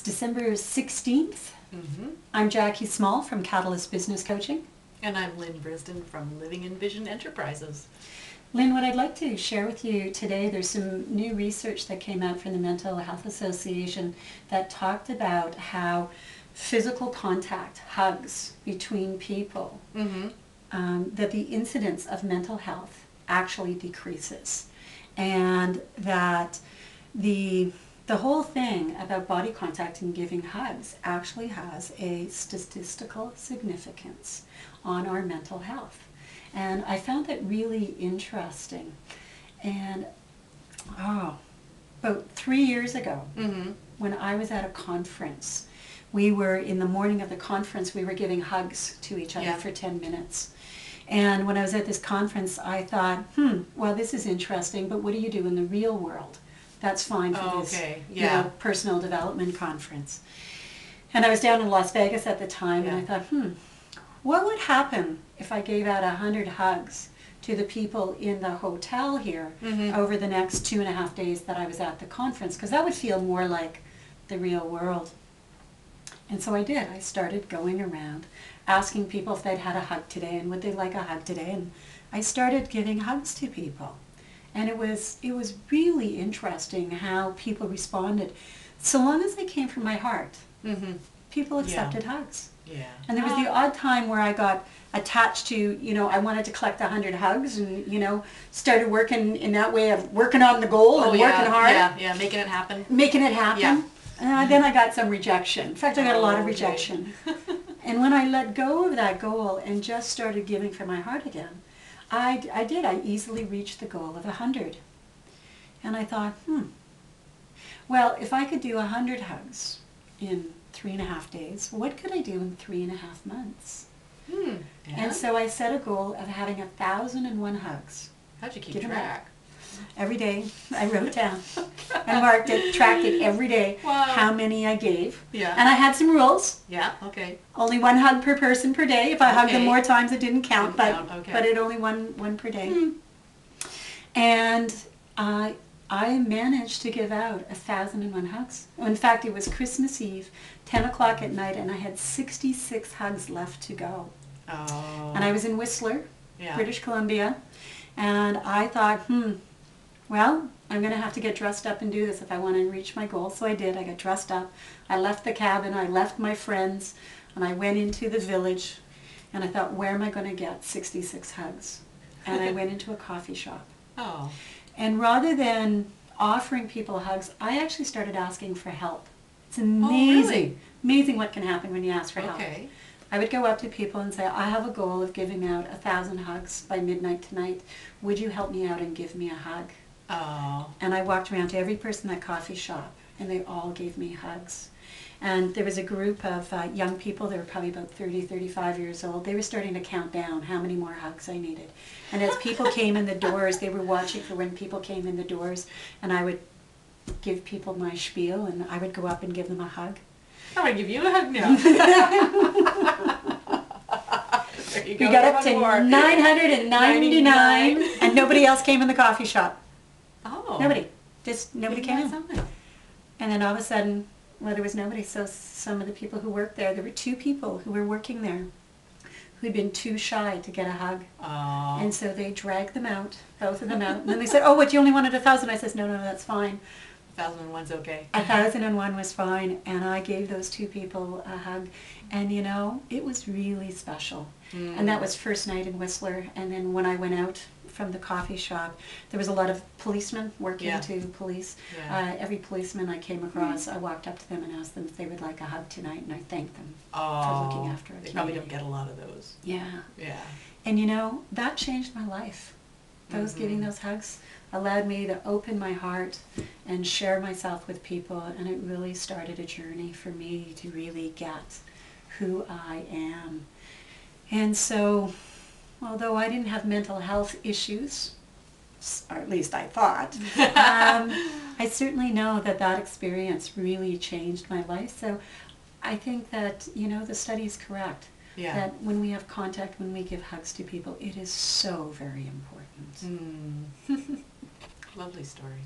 December 16th. I'm Jackie Small from Catalyst Business Coaching. And I'm Lynn Brisden from Living in Vision Enterprises. Lynn, what I'd like to share with you today, there's some new research that came out from the Mental Health Association that talked about how physical contact, hugs between people, that the incidence of mental health actually decreases. And that the whole thing about body contact and giving hugs actually has a statistical significance on our mental health. And I found that really interesting. And about 3 years ago, when I was at a conference, we were, in the morning of the conference, we were giving hugs to each other for 10 minutes. And when I was at this conference, I thought, well, this is interesting, but what do you do in the real world? That's fine for this personal development conference. And I was down in Las Vegas at the time, and I thought, what would happen if I gave out 100 hugs to the people in the hotel here over the next 2.5 days that I was at the conference? Because that would feel more like the real world. And so I did. I started going around asking people if they'd had a hug today and would they like a hug today. And I started giving hugs to people. And it was really interesting how people responded. So long as they came from my heart, people accepted hugs. And there was the odd time where I got attached to, I wanted to collect 100 hugs and, started working in that way of working on the goal and working hard. Making it happen. Making it happen. Then I got some rejection. In fact, I got a lot of rejection. And when I let go of that goal and just started giving from my heart again, I did. I easily reached the goal of 100. And I thought, well, if I could do 100 hugs in 3.5 days, what could I do in 3.5 months? And so I set a goal of having 1,001 hugs. How'd you keep track? Every day I wrote down. I marked it, tracked it every day, how many I gave. And I had some rules. Only 1 hug per person per day. If I hugged them more times, it didn't count, but it only one per day. And I managed to give out 1,001 hugs. In fact, it was Christmas Eve, 10 o'clock at night, and I had 66 hugs left to go. And I was in Whistler, British Columbia, and I thought, well, I'm going to have to get dressed up and do this if I want to reach my goal. So I did. I got dressed up. I left the cabin. I left my friends. And I went into the village. And I thought, where am I going to get 66 hugs? And I went into a coffee shop. And rather than offering people hugs, I actually started asking for help. It's amazing. Amazing what can happen when you ask for help. I would go up to people and say, I have a goal of giving out 1,000 hugs by midnight tonight. Would you help me out and give me a hug? And I walked around to every person in that coffee shop, and they all gave me hugs. And there was a group of young people, they were probably about 30, 35 years old. They were starting to count down how many more hugs I needed. And as people came in the doors, they were watching for when people came in the doors, and I would give people my spiel, and I would go up and give them a hug. I'm going to give you a hug now. We got up to 999, and nobody else came in the coffee shop. Nobody. Just nobody came in. And then all of a sudden, well, there was nobody. So some of the people who worked there were 2 people who were working there who'd been too shy to get a hug. And so they dragged them out, both of them out. And then they said, oh, what, you only wanted 1,000? I says, no, that's fine. 1,001's okay. 1,001 was fine. And I gave those 2 people a hug. And, it was really special. And that was first night in Whistler. And then when I went out from the coffee shop, there was a lot of policemen working to police. Every policeman I came across, I walked up to them and asked them if they would like a hug tonight, and I thanked them for looking after us. They probably don't get a lot of those. And that changed my life. Giving those hugs allowed me to open my heart and share myself with people, and it really started a journey for me to really get who I am. And so, although I didn't have mental health issues, or at least I thought, I certainly know that experience really changed my life. So I think that, the study is correct. That when we have contact, when we give hugs to people, it is so very important. Lovely story.